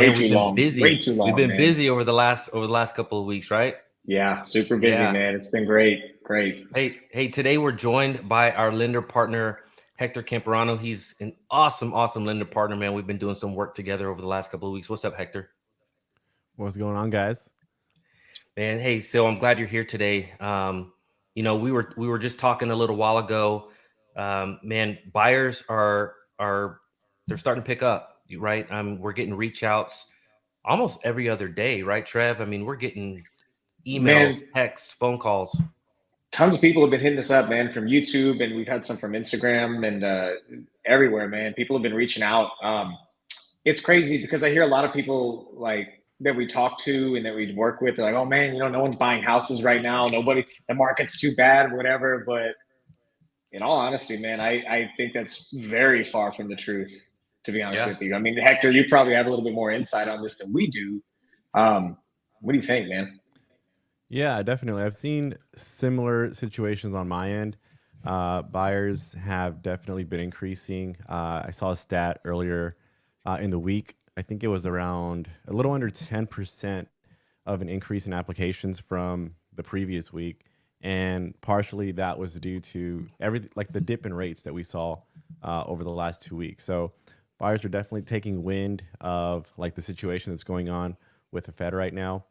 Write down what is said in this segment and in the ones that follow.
way man, too we've been long. Way busy. too We've long, been man. busy over the last couple of weeks, right? Yeah, super busy, Yeah. man. It's been great. Great. Hey, today we're joined by our lender partner, Hector Camperano. He's an awesome lender partner, man. We've been doing some work together over the last couple of weeks. What's up, Hector? What's going on, guys? Man, hey, so I'm glad you're here today. We were just talking a little while ago. Man, buyers are they're starting to pick up, right? We're getting reach outs almost every other day, right, Trev? I mean, we're getting emails, Man, texts, phone calls. tons of people have been hitting us up, man, from YouTube, and we've had some from Instagram and everywhere, man. People have been reaching out. It's crazy because I hear a lot of people like that we talk to and that we work with. They're like, "Oh man, no one's buying houses right now. Nobody, the market's too bad, whatever." But in all honesty, man, I think that's very far from the truth, to be honest Yeah. with you. I mean, Hector, you probably have a little bit more insight on this than we do. What do you think, man? Yeah, definitely. I've seen similar situations on my end. Buyers have definitely been increasing. I saw a stat earlier in the week. I think it was around a little under 10% of an increase in applications from the previous week. And partially that was due to everything like the dip in rates that we saw over the last 2 weeks. So buyers are definitely taking wind of like the situation that's going on with the Fed right now.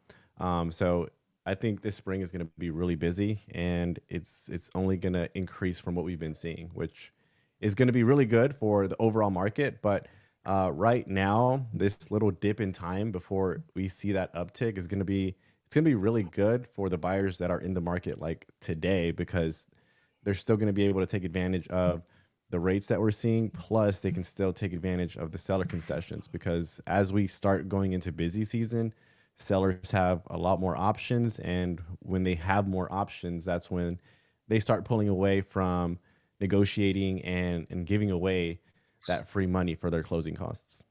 So I think this spring is going to be really busy, and it's only going to increase from what we've been seeing, which is going to be really good for the overall market. But right now, this little dip in time before we see that uptick is going to be it's going to be really good for the buyers that are in the market like today because they're still going to be able to take advantage of the rates that we're seeing. Plus, they can still take advantage of the seller concessions because as we start going into busy season, sellers have a lot more options. And when they have more options, that's when they start pulling away from negotiating and giving away that free money for their closing costs.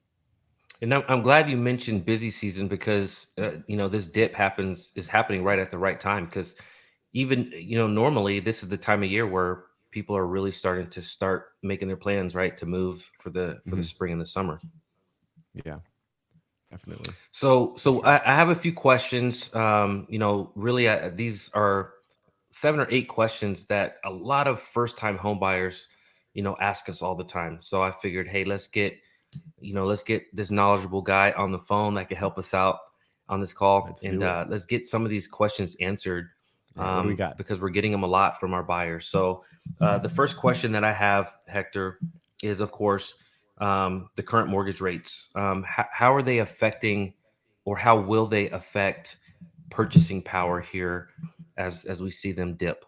And I'm glad you mentioned busy season because this dip is happening right at the right time because even normally this is the time of year where people are really starting to start making their plans, right, to move for the Mhm. spring and the summer. Yeah, definitely. So I have a few questions. Really, these are 7 or 8 questions that a lot of first time home buyers ask us all the time. So I figured, hey, let's get this knowledgeable guy on the phone that can help us out on this call, Let's and do it. let's get some of these questions answered Yeah, what do we got? because we're getting them a lot from our buyers. So the first question that I have, Hector, is of course the current mortgage rates. How are they affecting, or how will they affect purchasing power here as we see them dip?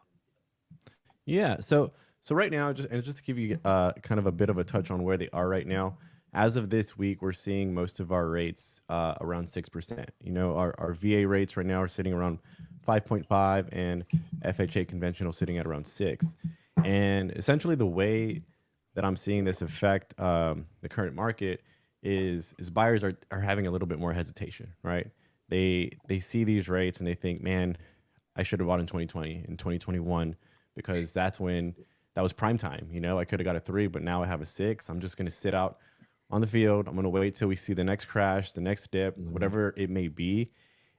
Yeah. So right now, just to give you kind of a bit of a touch on where they are right now. As of this week, we're seeing most of our rates around 6%. Our VA rates right now are sitting around 5.5, and FHA conventional sitting at around 6. And essentially, the way that I'm seeing this affect the current market is buyers are having a little bit more hesitation, right? They see these rates and they think, man, I should have bought in 2020 and 2021 because that's when that was prime time. I could have got a 3, but now I have a 6. I'm just going to sit out on the field. I'm going to wait till we see the next crash, the next dip, Mhm. whatever it may be,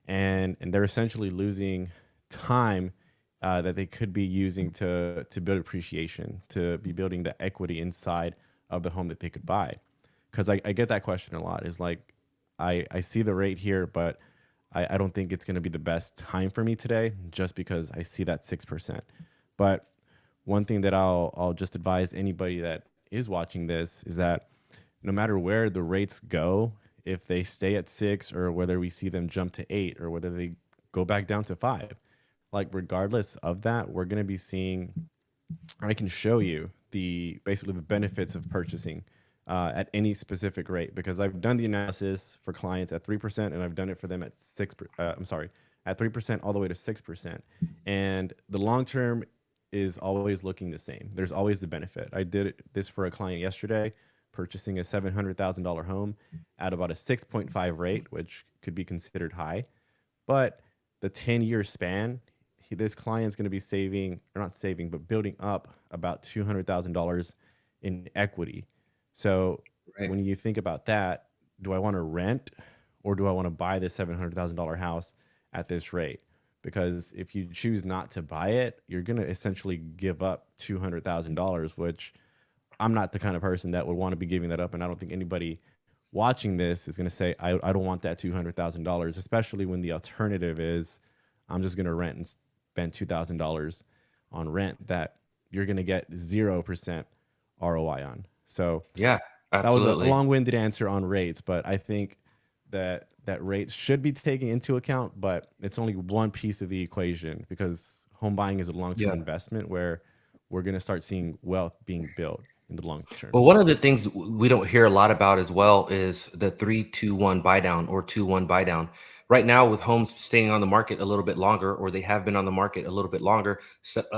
and they're essentially losing time that they could be using to build appreciation, to be building the equity inside of the home that they could buy. Because I get that question a lot. Is like, I see the rate here, but I don't think it's going to be the best time for me today just because I see that 6%. But one thing that I'll just advise anybody that is watching this is that no matter where the rates go, if they stay at 6 or whether we see them jump to 8 or whether they go back down to 5, like regardless of that, we're going to be seeing, I can show you basically the benefits of purchasing at any specific rate because I've done the analysis for clients at 3% and I've done it for them at 6. I'm sorry, at 3% all the way to 6%, and the long term is always looking the same. There's always the benefit. I did this for a client yesterday, purchasing a $700,000 home at about a 6.5 rate, which could be considered high, but the 10-year span, this client's going to be saving, or not saving, but building up about $200,000 in equity. So Right. when you think about that, do I want to rent or do I want to buy this $700,000 house at this rate? Because if you choose not to buy it, you're going to essentially give up $200,000, which I'm not the kind of person that would want to be giving that up. And I don't think anybody watching this is going to say, I don't want that $200,000, especially when the alternative is I'm just going to rent and spend $2,000 on rent that you're going to get 0% ROI on. So Yeah, that was a absolutely. long-winded answer on rates, but I think that rates should be taken into account, but it's only one piece of the equation because home buying is a long-term Yeah. investment where we're going to start seeing wealth being built in the long term. Well, one of the things we don't hear a lot about as well is the 3-2-1 buy down or 2-1 buy down. Right now, with homes staying on the market a little bit longer, or they have been on the market a little bit longer,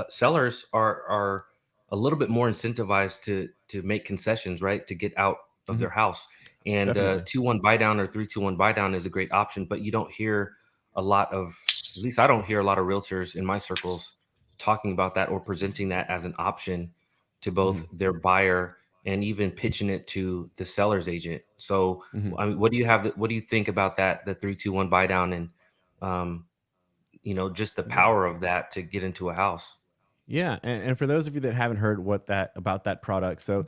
sellers are a little bit more incentivized to make concessions, right, to get out of Mhm. their house. And Definitely. 2-1 buy down or 3-2-1 buy down is a great option, but you don't hear a lot of, at least I don't hear a lot of realtors in my circles talking about that or presenting that as an option to both Mhm. their buyer and even pitching it to the seller's agent. So, Mhm. I mean, what do you have? What do you think about that? The 3-2-1 buy down, and um, just the Yeah. power of that to get into a house. Yeah, and for those of you that haven't heard what that about that product, so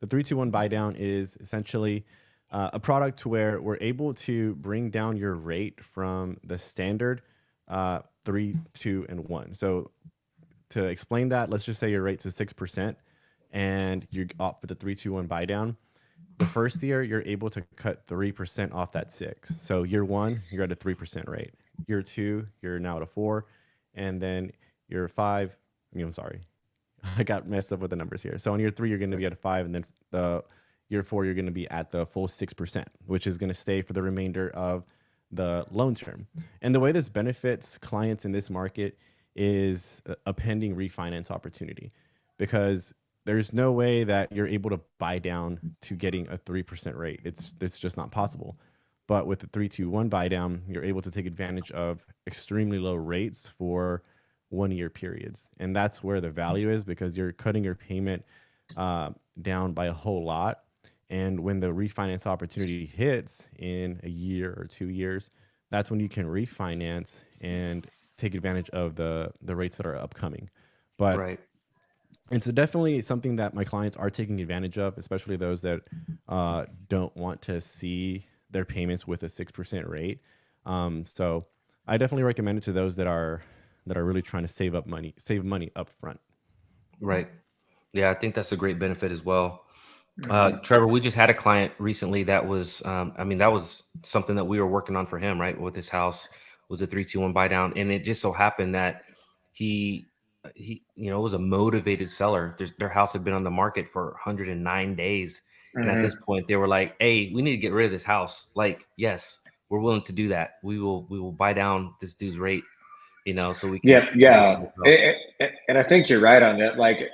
the 3-2-1 buy down is essentially a product to where we're able to bring down your rate from the standard 3, 2, and 1. So to explain that, let's just say your rate's is 6% and you opt for the 3-2-1 buy down. The first year, you're able to cut 3% off that 6. So year one, you're at a 3% rate. Year two, you're now at a 4. And then year five, I'm sorry, I got messed up with the numbers here. So on year three, you're going to be at a 5. And then the year four, you're going to be at the full 6%, which is going to stay for the remainder of the loan term. And the way this benefits clients in this market is a pending refinance opportunity because there's no way that you're able to buy down to getting a 3% rate. It's just not possible. But with the 3-2-1 buy down, you're able to take advantage of extremely low rates for 1 year periods. And that's where the value is because you're cutting your payment down by a whole lot. And when the refinance opportunity hits in a year or 2 years, that's when you can refinance and take advantage of the rates that are upcoming. But Right. it's definitely something that my clients are taking advantage of, especially those that don't want to see their payments with a 6% rate. So I definitely recommend it to those that are really trying to save money up front. Right. Yeah, I think that's a great benefit as well. Mhm. Trevor, we just had a client recently that was, I mean, that was something that we were working on for him, right? With his house was a 3-2-1 buy down. And it just so happened that he was a motivated seller. Their house had been on the market for 109 days. And at this Mhm. point they were like, hey, we need to get rid of this house. Like, yes, we're willing to do that. We will buy down this dude's rate, so we can Yeah, sell this yeah, house. and I think you're right on that. Like,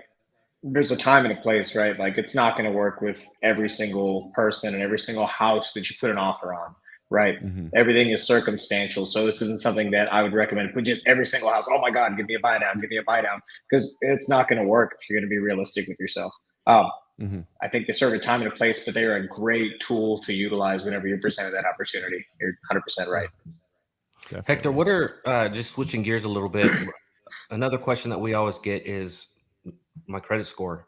there's a time and a place, right? Like, it's not going to work with every single person and every single house that you put an offer on, right? Hmm. Everything is circumstantial. So this isn't something that I would recommend. Put just every single house. Oh my God, give me a buy down, give me a buy down, because it's not going to work if you're going to be realistic with yourself. Um, Hmm. I think they serve a time and a place, but they are a great tool to utilize whenever you're presented that opportunity. You're 100% right. Hector, Definitely. what are just switching gears a little bit? Another question that we always get is my credit score.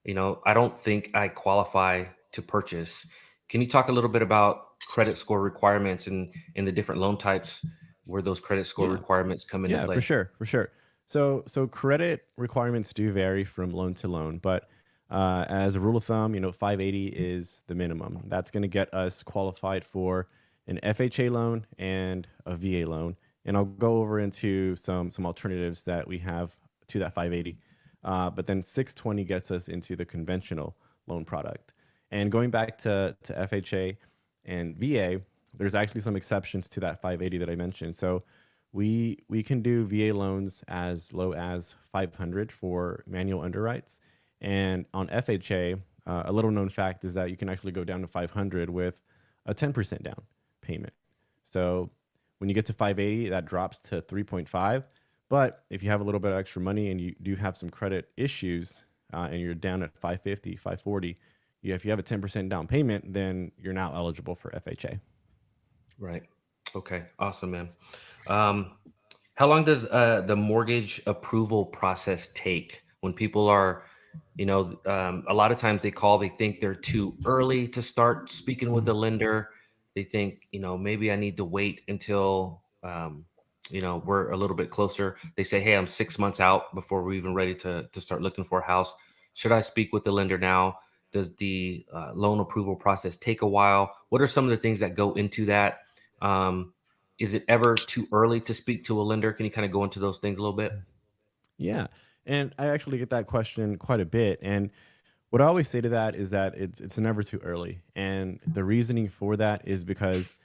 I don't think I qualify to purchase. Can you talk a little bit about credit score requirements and the different loan types where those credit score Yeah. requirements come into Yeah, for play? sure, for sure. So credit requirements do vary from loan to loan, but as a rule of thumb, 580 is the minimum. That's going to get us qualified for an FHA loan and a VA loan. And I'll go over into some alternatives that we have to that 580. But then 620 gets us into the conventional loan product. And going back to FHA and VA, there's actually some exceptions to that 580 that I mentioned. So we can do VA loans as low as 500 for manual underwrites, and on FHA, a little known fact is that you can actually go down to 500 with a 10% down payment. So when you get to 580, that drops to 3.5. But if you have a little bit of extra money and you do have some credit issues, and you're down at 550, 540, if you have a 10% down payment, then you're now eligible for FHA. Right. Okay. Awesome, man. Um, how long does the mortgage approval process take when people are, a lot of times they call, they think they're too early to start speaking with Mhm. the lender. They think, maybe I need to wait until, we're a little bit closer. They say, hey, I'm 6 months out before we're even ready to start looking for a house. Should I speak with the lender now? Does the loan approval process take a while? What are some of the things that go into that? Um, is it ever too early to speak to a lender? Can you kind of go into those things a little bit? Yeah. And I actually get that question quite a bit. And what I always say to that is that it's never too early. And the reasoning for that is because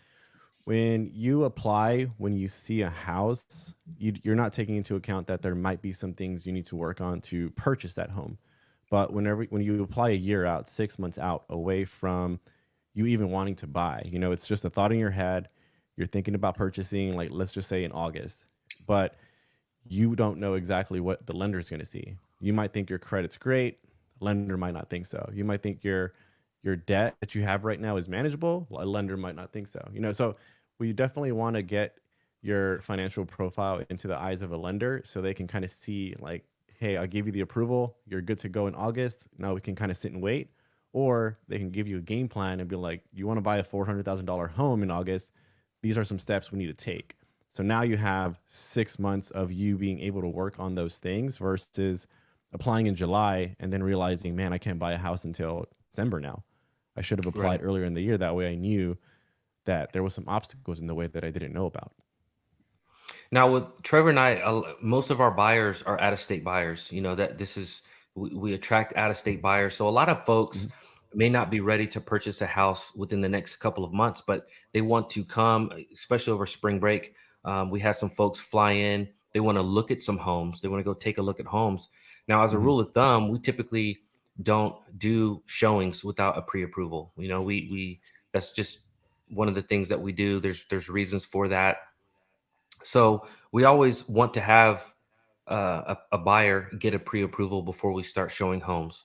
when you apply, when you see a house, you're not taking into account that there might be some things you need to work on to purchase that home. But when you apply a year out, 6 months out, away from you even wanting to buy, it's just a thought in your head. You're thinking about purchasing, like let's just say in August, but you don't know exactly what the lender is going to see. You might think your credit's great, lender might not think so. You might think your debt that you have right now is manageable, a lender might not think so. So we definitely want to get your financial profile into the eyes of a lender so they can kind of see like, hey, I'll give you the approval, you're good to go in August. Now we can kind of sit and wait. Or they can give you a game plan and be like, you want to buy a $400,000 home in August. These are some steps we need to take. So now you have 6 months of you being able to work on those things versus applying in July and then realizing, man, I can't buy a house until December now. I should have Right. applied earlier in the year. That way I knew that there was some obstacles in the way that I didn't know about. Now with Trevor and I, most of our buyers are out of state buyers. That this is we attract out of state buyers. So a lot of folks Mhm. may not be ready to purchase a house within the next couple of months, but they want to come, especially over spring break. We had some folks fly in. They want to look at some homes. They want to go take a look at homes. Now, as a Mhm. rule of thumb, we typically don't do showings without a pre-approval. We that's just one of the things that we do. There's reasons for that. So we always want to have a buyer get a pre-approval before we start showing homes.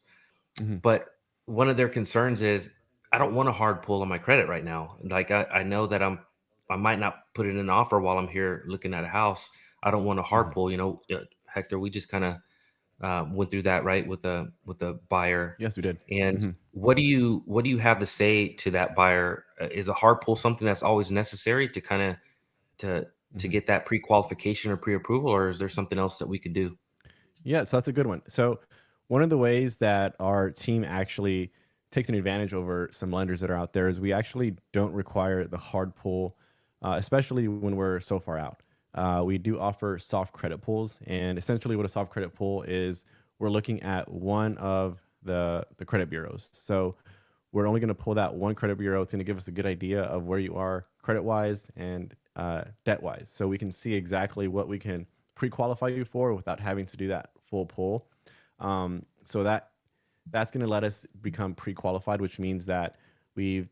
Mhm. But one of their concerns is, I don't want a hard pull on my credit right now. Like I know that I might not put in an offer while I'm here looking at a house. I don't want a hard Mhm. pull. Hector, we just kind of went through that, right, with the buyer. Yes, we did. And Mhm. what do you have to say to that buyer? Is a hard pull something that's always necessary to kind of to Mhm. get that pre-qualification or pre-approval, or is there something else that we could do? Yeah, so that's a good one. So, one of the ways that our team actually takes an advantage over some lenders that are out there is we actually don't require the hard pull, especially when we're so far out. We do offer soft credit pulls, and essentially, what a soft credit pull is, we're looking at one of the credit bureaus. So, we're only going to pull that one credit bureau. It's going to give us a good idea of where you are credit wise and debt wise. So we can see exactly what we can pre qualify you for without having to do that full pull. So that's going to let us become pre qualified, which means that we've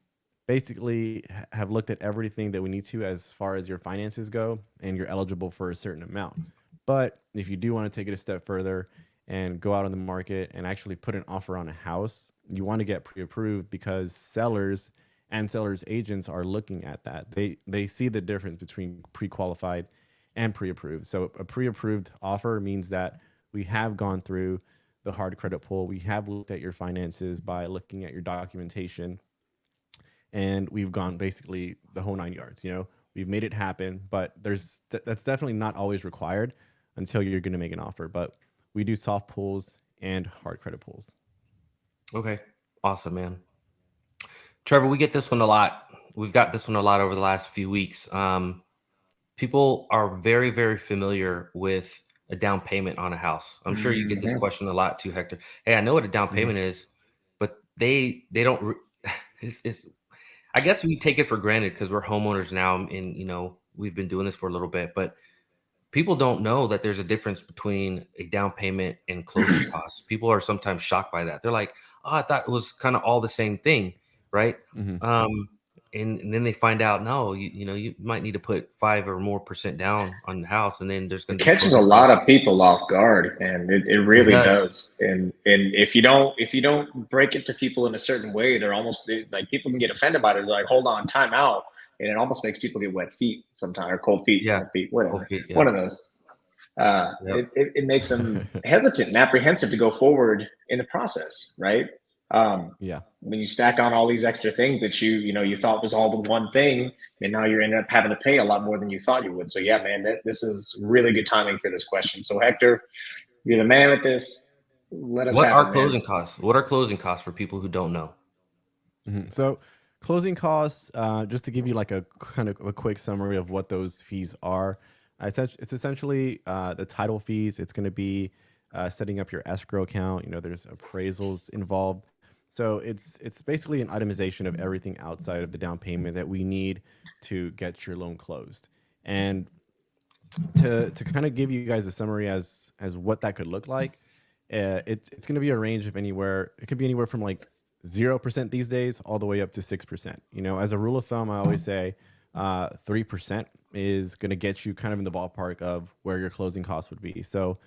basically have looked at everything that we need to as far as your finances go, and you're eligible for a certain amount. But if you do want to take it a step further and go out on the market and actually put an offer on a house, you want to get pre-approved because sellers and sellers agents are looking at that. They see the difference between pre-qualified and pre-approved. So a pre-approved offer means that we have gone through the hard credit pull. We have looked at your finances by looking at your documentation, and we've gone basically the whole 9 yards. We've made it happen, but that's definitely not always required until you're going to make an offer. But we do soft pulls and hard credit pulls. Okay. Awesome, man. Trevor, we get this one a lot. We've got this one a lot over the last few weeks. People are very, very familiar with a down payment on a house. I'm sure you get this Mhm. question a lot too, Hector. Hey, I know what a down Mhm. payment is, but they don't. It's I guess we take it for granted because we're homeowners now, and we've been doing this for a little bit. But people don't know that there's a difference between a down payment and closing costs. People are sometimes shocked by that. They're like, "Oh, I thought it was kind of all the same thing, right?" Mhm. Um, and then they find out, no, you might need to put 5 or more% down on the house, and then there's going It to be catches a closing lot costs. of people off guard, and it It really does. does. And if you don't break it to people in a certain way, they're almost like people can get offended by it. They're like, hold on, time out. and it almost makes people get wet feet sometimes, or cold feet, Yeah. wet feet, Cold whatever, feet. Yeah. one of those. Yep. It makes them hesitant and apprehensive to go forward in the process, right? Yeah. When you stack on all these extra things that you thought was all the one thing, and now you're ended up having to pay a lot more than you thought you would. So yeah, man, this is really good timing for this question. So Hector, you're the man with this. Let us What have are it, man. closing costs? What are closing costs for people who don't know? So closing costs, just to give you like a kind of a quick summary of what those fees are. It's essentially the title fees. It's going to be setting up your escrow account. There's appraisals involved. So it's basically an itemization of everything outside of the down payment that we need to get your loan closed. And to kind of give you guys a summary as what that could look like, it's going to be a range of anywhere. It could be anywhere from like 0% these days all the way up to 6%. As a rule of thumb, I always say 3% is going to get you kind of in the ballpark of where your closing costs would be. So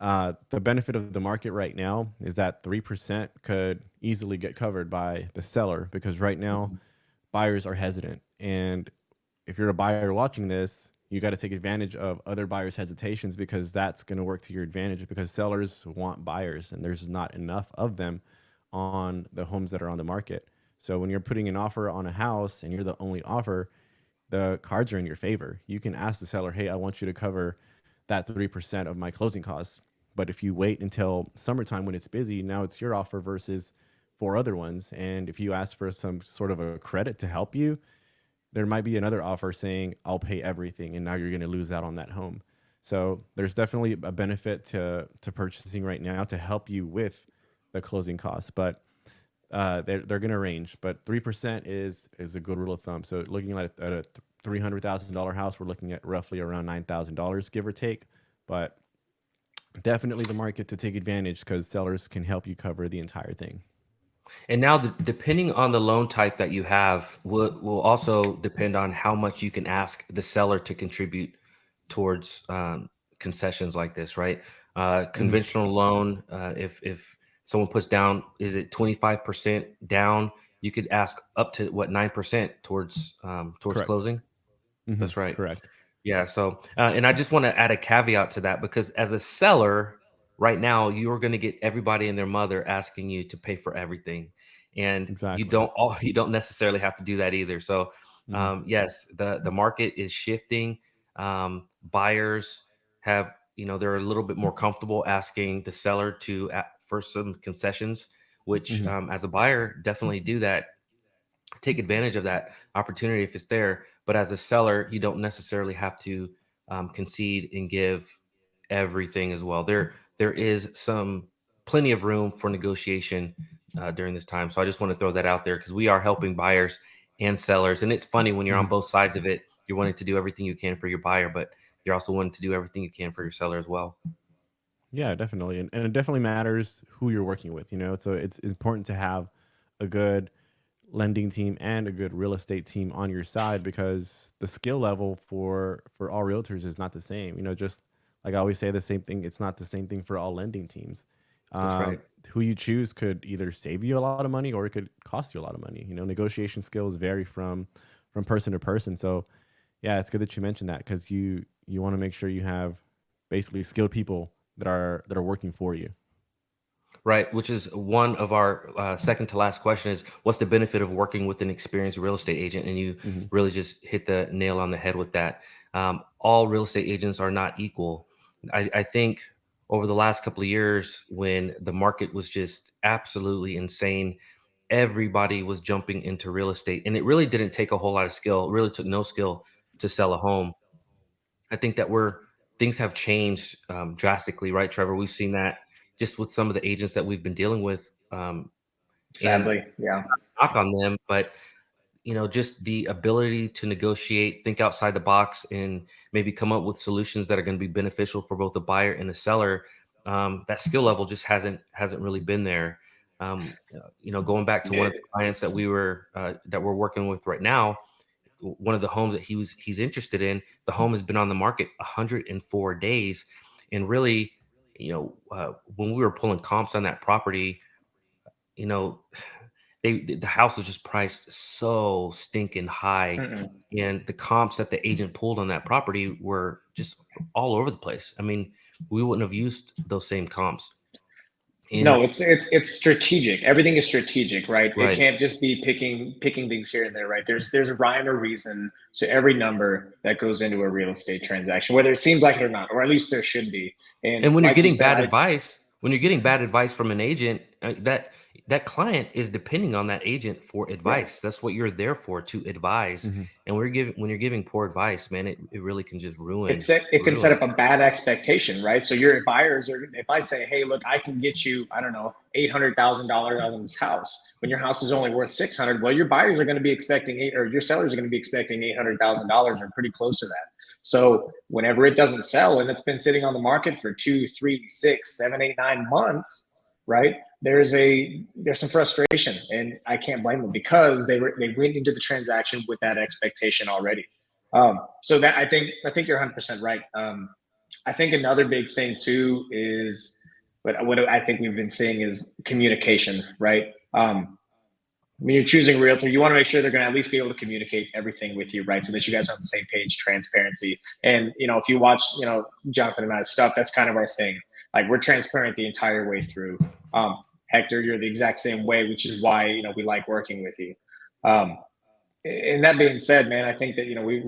the benefit of the market right now is that 3% could easily get covered by the seller, because right now buyers are hesitant. And if you're a buyer watching this, you got to take advantage of other buyers' hesitations, because that's going to work to your advantage, because sellers want buyers and there's not enough of them on the homes that are on the market. So when you're putting an offer on a house and you're the only offer, the cards are in your favor. You can ask the seller, hey, I want you to cover that 3% of my closing costs. But if you wait until summertime when it's busy, now it's your offer versus four other ones. And if you ask for some sort of a credit to help you, there might be another offer saying, I'll pay everything. And now you're going to lose out on that home. So there's definitely a benefit to purchasing right now to help you with the closing costs. But they're going to range, but 3% is a good rule of thumb. So looking at a $300,000 house, we're looking at roughly around $9,000, give or take. But definitely the market to take advantage, because sellers can help you cover the entire thing. And now, depending on the loan type that you have, will also depend on how much you can ask the seller to contribute towards concessions like this, right? Mhm. Conventional loan, if someone puts down, is it 25% down? You could ask up to what, 9% towards Correct. closing. That's right. Correct. Yeah. So, and I just want to add a caveat to that, because as a seller right now, you're going to get everybody and their mother asking you to pay for everything, and Exactly. you don't necessarily have to do that either. So, Mhm. yes, the market is shifting. Buyers have, they're a little bit more comfortable asking the seller for some concessions, which, Mhm. as a buyer, definitely do that, take advantage of that opportunity if it's there. But as a seller, you don't necessarily have to concede and give everything as well. There is plenty of room for negotiation during this time. So I just want to throw that out there, because we are helping buyers and sellers. And it's funny when you're on Mhm. both sides of it, you're wanting to do everything you can for your buyer, but you're also wanting to do everything you can for your seller as well. Yeah, definitely. And it definitely matters who you're working with, So it's important to have a good lending team and a good real estate team on your side, because the skill level for all realtors is not the same. Just like I always say the same thing, it's not the same thing for all lending teams. That's right. Who you choose could either save you a lot of money or it could cost you a lot of money. Negotiation skills vary from person to person. So yeah, it's good that you mentioned that, because you want to make sure you have basically skilled people that are working for you. Right, which is one of our second to last question is, what's the benefit of working with an experienced real estate agent? And you Hmm. really just hit the nail on the head with that. All real estate agents are not equal. I think over the last couple of years, when the market was just absolutely insane, everybody was jumping into real estate, and it really didn't take a whole lot of skill. It really took no skill to sell a home. I think that things have changed drastically, right, Trevor? We've seen that just with some of the agents that we've been dealing with, and Sadly, yeah. knock on them, but just the ability to negotiate, think outside the box, and maybe come up with solutions that are going to be beneficial for both the buyer and the seller. That skill level just hasn't really been there. Going back to one of the clients that we're working with right now, one of the homes that he's interested in, the home has been on the market 104 days, and really, when we were pulling comps on that property, you know the house was just priced so stinking high, Mm-mm. and the comps that the agent pulled on that property were just all over the place. I mean, we wouldn't have used those same comps. And No, it's strategic. Everything is strategic, right? It right, can't just be picking things here and there, right? There's a rhyme or reason to every number that goes into a real estate transaction, whether it seems like it or not, or at least there should be. And and when you're like you getting said, bad I advice, from an agent, that client is depending on that agent for right. advice. That's what you're there for, to advise. Hmm. And when you're giving poor advice, man, it really can just It can set ruin. up a bad expectation, right? So your buyers are, if I say, hey, look, I can get you, I don't know, $800,000 out of this house, when your house is only worth 600, well, your buyers are going to be expecting eight, or your sellers are going to be expecting $800,000 or pretty close to that. So whenever it doesn't sell and it's been sitting on the market for 2, 3, 6, 7, 8, 9 months, right? There's some frustration, and I can't blame them because they went into the transaction with that expectation already. So that I think you're 100% right. I think another big thing too is what I think we've been seeing is communication, right? When you're choosing a realtor, you want to make sure they're going to at least be able to communicate everything with you, right? So that you guys are on the same page, transparency. And if you watch, Jonathan and I's stuff, that's kind of our thing. Like we're transparent the entire way through. Hector, you're the exact same way, which is why we like working with you. Um, and that being said, man, I think that we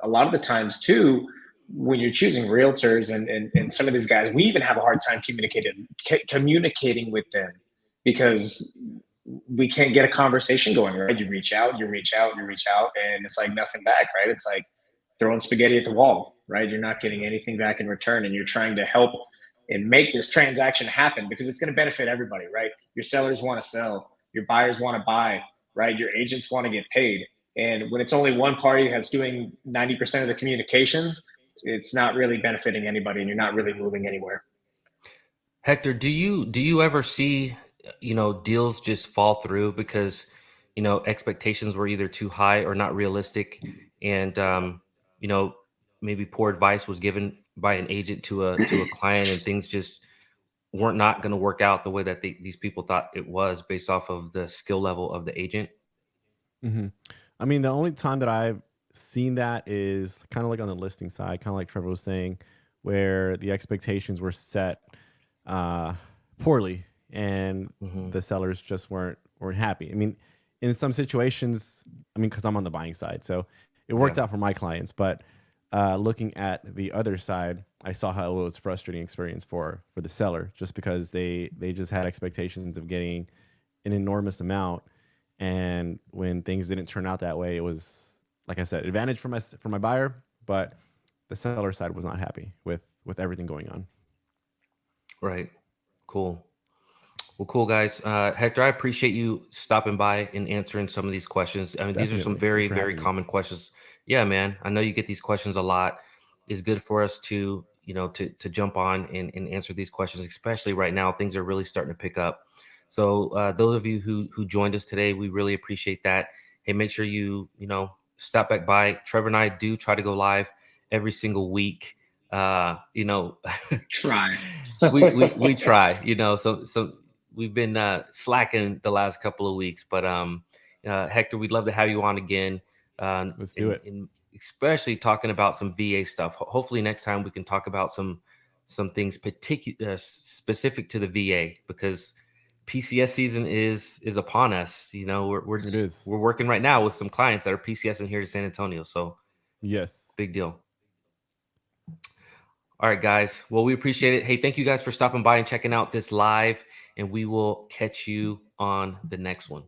a lot of the times too, when you're choosing realtors and some of these guys, we even have a hard time communicating with them because we can't get a conversation going, right? You reach out, you reach out, you reach out, and it's like nothing back, right? It's like throwing spaghetti at the wall, right? You're not getting anything back in return, and you're trying to help and make this transaction happen because it's going to benefit everybody, right? Your sellers want to sell, your buyers want to buy, right? Your agents want to get paid. And when it's only one party that's doing 90% of the communication, it's not really benefiting anybody and you're not really moving anywhere. Hector, do you ever see, deals just fall through because, expectations were either too high or not realistic, and you know, maybe poor advice was given by an agent to a client, and things just weren't not going to work out the way that these people thought it was based off of the skill level of the agent? Hmm. I mean, the only time that I've seen that is kind of like on the listing side, kind of like Trevor was saying, where the expectations were set uh, poorly, and Hmm. the sellers just weren't happy. I mean, in some situations, I mean, because I'm on the buying side, so it Yeah. worked out for my clients. But looking at the other side, I saw how it was a frustrating experience for the seller, just because they just had expectations of getting an enormous amount, and when things didn't turn out that way, it was, like I said, advantage for my buyer, but the seller side was not happy with everything going on. Right. Cool. Well, cool, guys. Hector, I appreciate you stopping by and answering some of these questions. I mean, these are some Definitely. very, Thanks for very having me. common questions. Yeah, man. I know you get these questions a lot. It's good for us to, to jump on and answer these questions, especially right now. Things are really starting to pick up. So those of you who joined us today, we really appreciate that. Hey, make sure you stop back by. Trevor and I do try to go live every single week. You know, Try. we try, so we've been slacking the last couple of weeks, but Hector, we'd love to have you on again, Let's do it. in especially talking about some VA stuff. Hopefully next time we can talk about some things particular specific to the VA, because PCS season is upon us. It is. We're working right now with some clients that are PCS in here to San Antonio, so Yes. big deal. All right, guys. Well, we appreciate it. Hey, thank you guys for stopping by and checking out this live, and we will catch you on the next one.